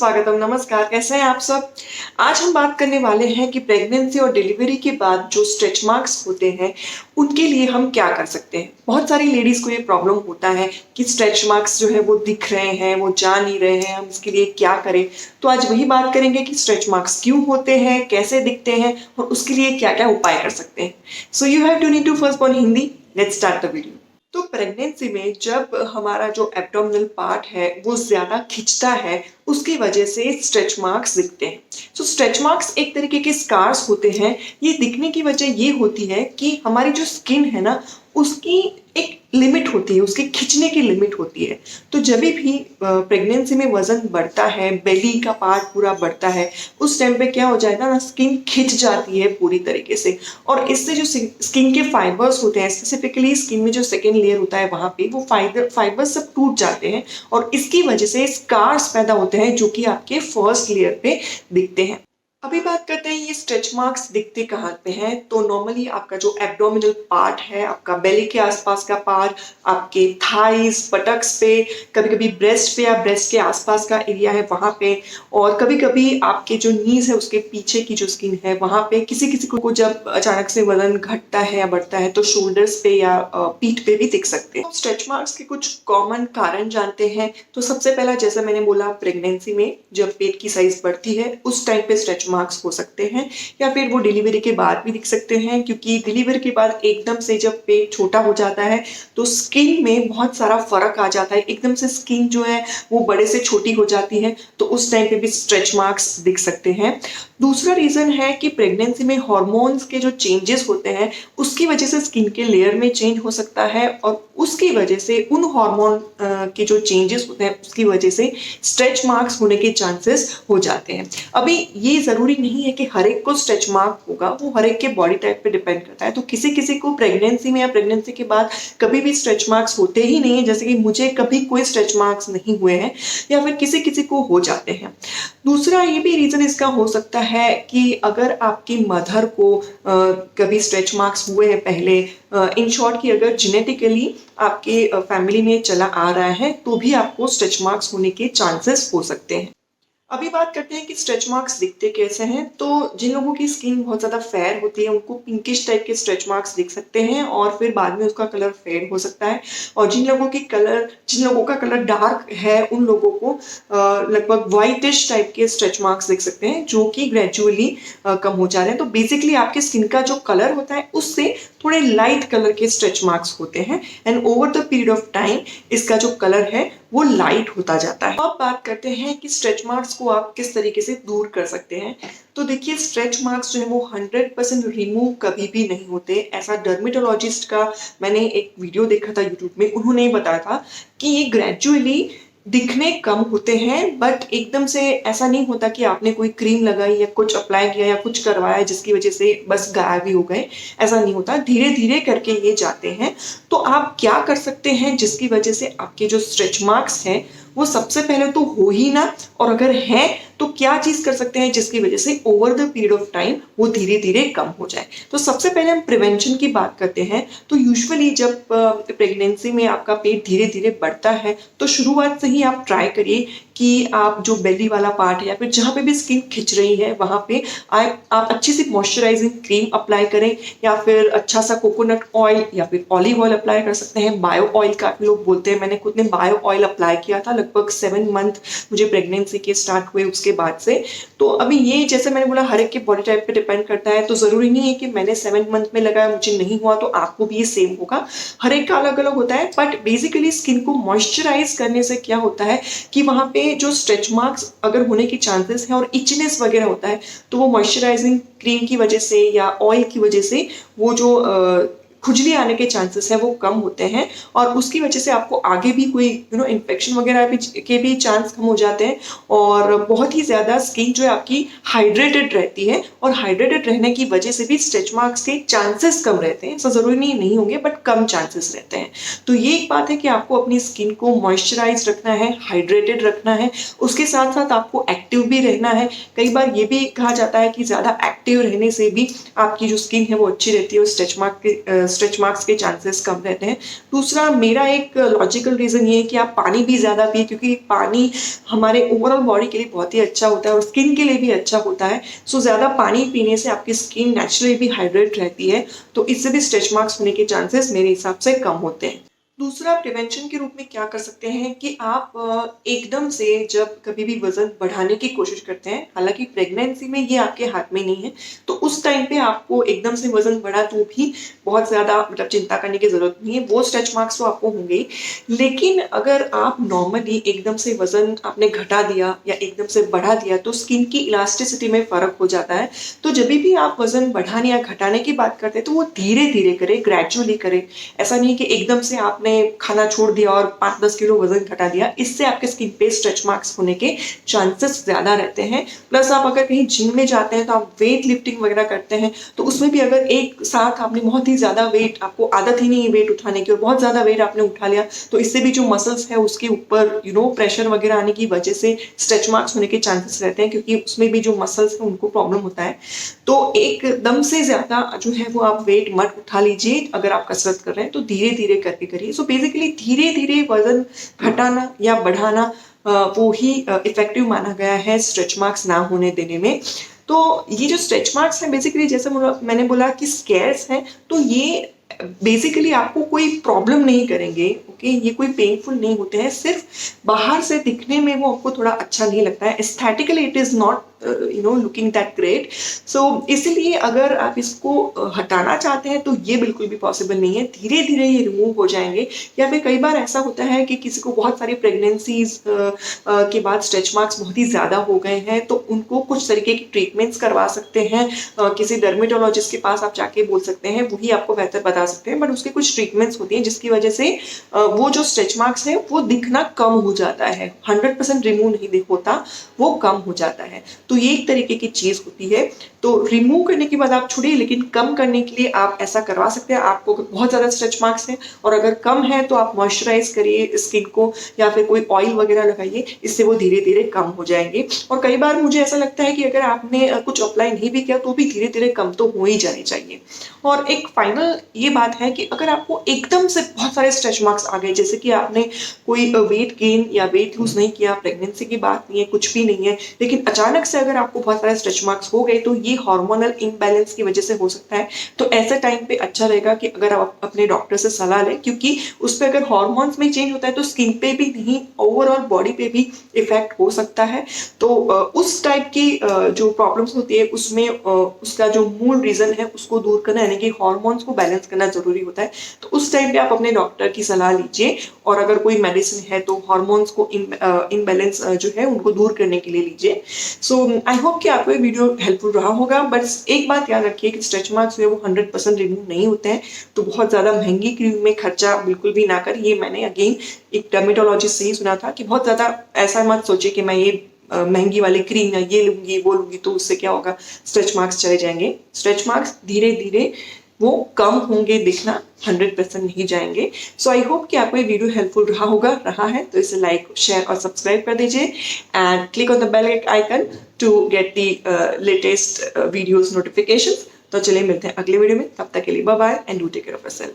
सुस्वागतम, नमस्कार, कैसे हैं आप सब? आज हम बात करने वाले हैं कि प्रेगनेंसी और डिलीवरी के बाद जो स्ट्रेच मार्क्स होते हैं, उनके लिए हम क्या कर सकते हैं? बहुत सारी लेडीज़ को ये प्रॉब्लम होता है कि स्ट्रेच मार्क्स जो है वो दिख रहे हैं, वो जा नहीं रहे हैं, हम इसके लिए क्या करें? तो आज वही बात करेंगे कि स्ट्रेच मार्क्स क्यों होते हैं, कैसे दिखते हैं और उसके लिए क्या-क्या उपाय कर सकते हैं। So you have tune into first born Hindi, let's start the video. तो प्रेगनेंसी में जब हमारा जो एब्डोमिनल पार्ट है वो ज़्यादा खिंचता है, उसकी वजह से स्ट्रेच मार्क्स दिखते हैं। सो स्ट्रेच मार्क्स एक तरीके के स्कार्स होते हैं। ये दिखने की वजह ये होती है कि हमारी जो स्किन है ना, उसकी एक लिमिट होती है, उसके खिंचने की लिमिट होती है। तो जब भी प्रेगनेंसी में वजन बढ़ता है, बेली का पार्ट पूरा बढ़ता है, उस टाइम पे क्या हो जाएगा ना, स्किन खिंच जाती है पूरी तरीके से। और इससे जो स्किन के फाइबर्स होते हैं, स्पेसिफिकली स्किन में जो सेकेंड लेयर होता है वहां पे वो फाइबर्स सब टूट जाते हैं और इसकी वजह से स्कार्स पैदा होते हैं जो कि आपके फर्स्ट लेयर पे दिखते हैं। अभी बात करते हैं ये स्ट्रेच मार्क्स दिखते कहाँ पे हैं। तो नॉर्मली आपका जो एब्डोमिनल पार्ट है, आपका बेली के आसपास का पार्ट, आपके थाइस, बटक्स पे, कभी-कभी ब्रेस्ट पे या ब्रेस्ट के आसपास का एरिया है वहां पे, और कभी-कभी आपके जो नीज है उसके पीछे की जो स्किन है वहां पे। किसी-किसी को जब अचानक से वजन घटता है या बढ़ता है तो शोल्डर्स पे या पीठ पे भी दिख सकते हैं। स्ट्रेच मार्क्स के कुछ कॉमन कारण जानते हैं। तो सबसे पहला, जैसा मैंने बोला, प्रेगनेंसी में जब पेट की साइज बढ़ती है उस टाइम पे स्ट्रेच मार्क्स हो सकते हैं, या फिर वो डिलीवरी के बाद भी दिख सकते हैं, क्योंकि डिलीवरी के बाद एकदम से जब पेट छोटा हो जाता है तो स्किन में बहुत सारा फर्क आ जाता है। एकदम से स्किन जो है वो बड़े से छोटी हो जाती है, तो उस टाइम पे भी स्ट्रेच मार्क्स दिख सकते हैं। दूसरा रीजन है कि प्रेगनेंसी में हार्मोन्स के जो चेंजेस होते हैं उसकी वजह से स्किन के लेयर में चेंज हो सकता है, और उसकी वजह से उन हार्मोन के जो चेंजेस होते हैं उसकी वजह से स्ट्रेच मार्क्स होने के चांसेस हो जाते हैं। अभी ये जरूरी नहीं है कि हर एक को स्ट्रेच मार्क होगा, वो हर एक के बॉडी टाइप पे डिपेंड करता है। तो किसी किसी को प्रेगनेंसी में या प्रेगनेंसी के बाद कभी भी स्ट्रेच मार्क्स होते ही नहीं है, जैसे कि मुझे कभी कोई स्ट्रेच मार्क्स नहीं हुए हैं, या फिर किसी किसी को हो जाते हैं। दूसरा ये भी रीजन इसका हो सकता है कि अगर आपकी मदर को कभी स्ट्रेच मार्क्स हुए हैं पहले, इन शॉर्ट कि अगर जेनेटिकली आपके फैमिली में चला आ रहा है तो भी आपको स्ट्रेच मार्क्स होने के चांसेस हो सकते हैं। अभी बात करते हैं कि स्ट्रेच मार्क्स दिखते कैसे हैं। तो जिन लोगों की स्किन बहुत ज़्यादा फेयर होती है उनको पिंकिश टाइप के स्ट्रेच मार्क्स दिख सकते हैं, और फिर बाद में उसका कलर फेड हो सकता है। और जिन लोगों का कलर डार्क है उन लोगों को लगभग व्हाइटिश टाइप के स्ट्रेच मार्क्स दिख सकते हैं, जो कि ग्रेजुअली कम हो जा रहे हैं। तो बेसिकली आपके स्किन का जो कलर होता है उससे थोड़े लाइट कलर के स्ट्रेच मार्क्स होते हैं, and over the period of time इसका जो कलर है वो लाइट होता जाता है। अब बात करते हैं कि स्ट्रेच मार्क्स को आप किस तरीके से दूर कर सकते हैं। तो देखिए, स्ट्रेच मार्क्स जो है वो 100% रिमूव कभी भी नहीं होते। ऐसा डर्मेटोलॉजिस्ट का मैंने एक वीडियो देखा था यूट्यूब में, उन्होंने ही बताया था कि ये ग्रेजुअली दिखने कम होते हैं, बट एकदम से ऐसा नहीं होता कि आपने कोई क्रीम लगाई या कुछ अप्लाई किया या कुछ करवाया जिसकी वजह से बस गायब ही हो गए। ऐसा नहीं होता, धीरे धीरे करके ये जाते हैं। तो आप क्या कर सकते हैं जिसकी वजह से आपके जो स्ट्रेच मार्क्स हैं वो सबसे पहले तो हो ही ना, और अगर है तो क्या चीज कर सकते हैं जिसकी वजह से over the period of time वो धीरे धीरे कम हो जाए। तो सबसे पहले हम प्रिवेंशन की बात करते हैं। तो यूजुअली जब प्रेगनेंसी में आपका पेट धीरे धीरे बढ़ता है तो शुरुआत से ही आप ट्राई करिए कि आप जो बेली वाला पार्ट है या फिर जहाँ पे भी स्किन खिंच रही है वहां पे आप अच्छी सी मॉइस्चराइजिंग क्रीम अप्लाई करें, या फिर अच्छा सा कोकोनट ऑयल या फिर ऑलिव ऑयल अप्लाई कर सकते हैं। बायो ऑयल काफी लोग बोलते हैं, मैंने खुद ने बायो ऑयल अप्लाई किया था लगभग 7 मंथ मुझे प्रेगनेंसी के स्टार्ट हुए उसके बाद से। तो अभी ये, जैसे मैंने बोला, हर एक के बॉडी टाइप पे डिपेंड करता है। तो जरूरी नहीं है कि मैंने 7 मंथ में लगाया मुझे नहीं हुआ तो आपको भी ये सेम होगा। हर एक का अलग अलग होता है, बट बेसिकली स्किन को मॉइस्चराइज करने से क्या होता है कि वहां पे जो स्ट्रेच मार्क्स अगर होने की चांसेस है और इचनेस वगैरह होता है, तो वो मॉइस्चराइजिंग क्रीम की वजह से या ऑयल की वजह से वो जो खुजली आने के चांसेस है वो कम होते हैं, और उसकी वजह से आपको आगे भी कोई इन्फेक्शन वगैरह के भी चांस कम हो जाते हैं, और बहुत ही ज़्यादा स्किन जो है आपकी हाइड्रेटेड रहती है, और हाइड्रेटेड रहने की वजह से भी स्ट्रेच मार्क्स के चांसेस कम रहते हैं। ऐसा ज़रूरी नहीं होंगे, बट कम चांसेस रहते हैं। तो ये एक बात है कि आपको अपनी स्किन को मॉइस्चराइज रखना है, हाइड्रेटेड रखना है, उसके साथ साथ आपको एक्टिव भी रहना है। कई बार ये भी कहा जाता है कि ज़्यादा एक्टिव रहने से भी आपकी जो स्किन है वो अच्छी रहती है और स्ट्रेच मार्क स्ट्रेच मार्क्स के चांसेस कम रहते हैं। दूसरा मेरा एक लॉजिकल रीज़न ये है कि आप पानी भी ज़्यादा पिए, क्योंकि पानी हमारे ओवरऑल बॉडी के लिए बहुत ही अच्छा होता है और स्किन के लिए भी अच्छा होता है। सो ज़्यादा पानी पीने से आपकी स्किन नेचुरली भी हाइड्रेट रहती है, तो इससे भी स्ट्रेच मार्क्स होने के चांसेस मेरे हिसाब से कम होते हैं। दूसरा प्रिवेंशन के रूप में क्या कर सकते हैं कि आप एकदम से जब कभी भी वजन बढ़ाने की कोशिश करते हैं, हालांकि प्रेगनेंसी में ये आपके हाथ में नहीं है, तो उस टाइम पे आपको एकदम से वजन बढ़ा तो भी बहुत ज़्यादा मतलब चिंता करने की ज़रूरत नहीं है, वो स्ट्रेच मार्क्स तो आपको होंगे ही। लेकिन अगर आप नॉर्मली एकदम से वजन आपने घटा दिया या एकदम से बढ़ा दिया तो स्किन की इलास्टिसिटी में फ़र्क हो जाता है। तो जब भी आप वजन बढ़ाने या घटाने की बात करते हैं तो वो धीरे धीरे करें, ग्रेजुअली करें। ऐसा नहीं कि एकदम से आपने खाना छोड़ दिया और 5-10 किलो वजन घटा दिया, इससे आपके स्किन पे स्ट्रेच मार्क्स होने के चांसेस ज़्यादा रहते हैं। प्लस आप अगर कहीं जिम में जाते हैं तो आप वेट लिफ्टिंग वगैरह करते हैं, तो उसमें भी अगर एक साथ आपने बहुत ही ज़्यादा वेट, आपको आदत ही नहीं है वेट उठाने की और बहुत ज़्यादा वेट आपने उठा लिया, तो इससे भी जो मसल्स है उसके ऊपर प्रेशर वगैरह आने की वजह से स्ट्रेच मार्क्स होने के चांसेस रहते हैं, क्योंकि उसमें भी जो मसल्स हैं उनको प्रॉब्लम होता है। तो एकदम से ज़्यादा जो है वो आप वेट मत उठा लीजिए। अगर आप कसरत कर रहे हैं तो धीरे धीरे करके करिए। सो बेसिकली धीरे धीरे वजन घटाना या बढ़ाना वो ही इफेक्टिव माना गया है स्ट्रेच मार्क्स ना होने देने में। तो ये जो स्ट्रेच मार्क्स हैं बेसिकली जैसे मैंने बोला कि स्केर्स हैं, तो ये बेसिकली आपको कोई प्रॉब्लम नहीं करेंगे। ओके, ये कोई पेनफुल नहीं होते हैं, सिर्फ बाहर से दिखने में वो आपको थोड़ा अच्छा नहीं लगता है, aesthetically it is not looking that great. So इसलिए अगर आप इसको हटाना चाहते हैं तो ये बिल्कुल भी पॉसिबल नहीं है, धीरे धीरे ये रिमूव हो जाएंगे। या फिर कई बार ऐसा होता है कि किसी को बहुत सारी प्रेगनेंसीज के बाद स्ट्रेच मार्क्स बहुत ही ज़्यादा हो गए हैं, तो उनको कुछ तरीके की ट्रीटमेंट्स करवा सकते हैं। किसी डर्मेटोलॉजिस्ट के पास आप जाके बोल सकते हैं, वही आपको बेहतर बता सकते हैं, बट उसके कुछ ट्रीटमेंट्स होती हैं जिसकी वजह से वो जो स्ट्रेच मार्क्स है वो दिखना कम हो जाता है। 100% रिमूव नहीं होता, वो कम हो जाता है। तो ये एक तरीके की चीज होती है। तो रिमूव करने के बाद आप छोड़िए, लेकिन कम करने के लिए आप ऐसा करवा सकते हैं। आपको बहुत ज्यादा स्ट्रेच मार्क्स है और अगर कम है तो आप मॉइस्चराइज करिए स्किन को या फिर कोई ऑयल वगैरह लगाइए, इससे वो धीरे धीरे कम हो जाएंगे। और कई बार मुझे ऐसा लगता है कि अगर आपने कुछ अप्लाई नहीं भी किया तो भी धीरे धीरे कम तो हो ही जाने चाहिए। और एक फाइनल ये बात है कि अगर आपको एकदम से बहुत सारे स्ट्रेच मार्क्स आ गए, जैसे कि आपने कोई वेट गेन या वेट लूज नहीं किया, प्रेगनेंसी की बात नहीं है, कुछ भी नहीं है, लेकिन अचानक से अगर आपको बहुत सारे स्ट्रेच मार्क्स हो गए तो ये हार्मोनल इम्बैलेंस की वजह से हो सकता है। तो ऐसे टाइम पे अच्छा रहेगा कि अगर आप अपने डॉक्टर से सलाह लें, क्योंकि उस पर अगर हार्मोन्स में चेंज होता है तो स्किन पे भी नहीं, ओवरऑल बॉडी पे भी इफेक्ट हो सकता है। तो उस टाइप की जो प्रॉब्लम्स होती है उसमें उसका जो मूल रीजन है उसको दूर करना, यानी कि हार्मोन्स को बैलेंस करना जरूरी होता है। तो उस टाइम पे आप अपने डॉक्टर की सलाह लीजिए, और अगर कोई मेडिसिन है तो हार्मोन्स को इम्बैलेंस जो है उनको दूर करने के लिए लीजिए। सो आई होप कि आपको ये वीडियो हेल्पफुल रहा होगा। बस एक बात याद रखिए कि स्ट्रेच मार्क्स जो है वो 100% रिमूव नहीं होते हैं, तो बहुत ज़्यादा महंगी क्रीम में खर्चा बिल्कुल भी ना करें। ये मैंने अगेन एक डर्मेटोलॉजिस्ट से ही सुना था कि बहुत ज़्यादा ऐसा मत सोचिए कि मैं ये महंगी वाली क्रीम या ये लूंगी वो लूंगी तो उससे क्या होगा, स्ट्रेच मार्क्स चले जाएंगे। स्ट्रेच मार्क्स धीरे धीरे वो कम होंगे, दिखना 100% नहीं जाएंगे। सो आई होप कि आपको ये वीडियो हेल्पफुल रहा है तो इसे लाइक शेयर और सब्सक्राइब कर दीजिए and click on the bell icon to get the latest videos notification. तो चलिए मिलते हैं अगले वीडियो में, तब तक के लिए bye bye and do take care of yourself.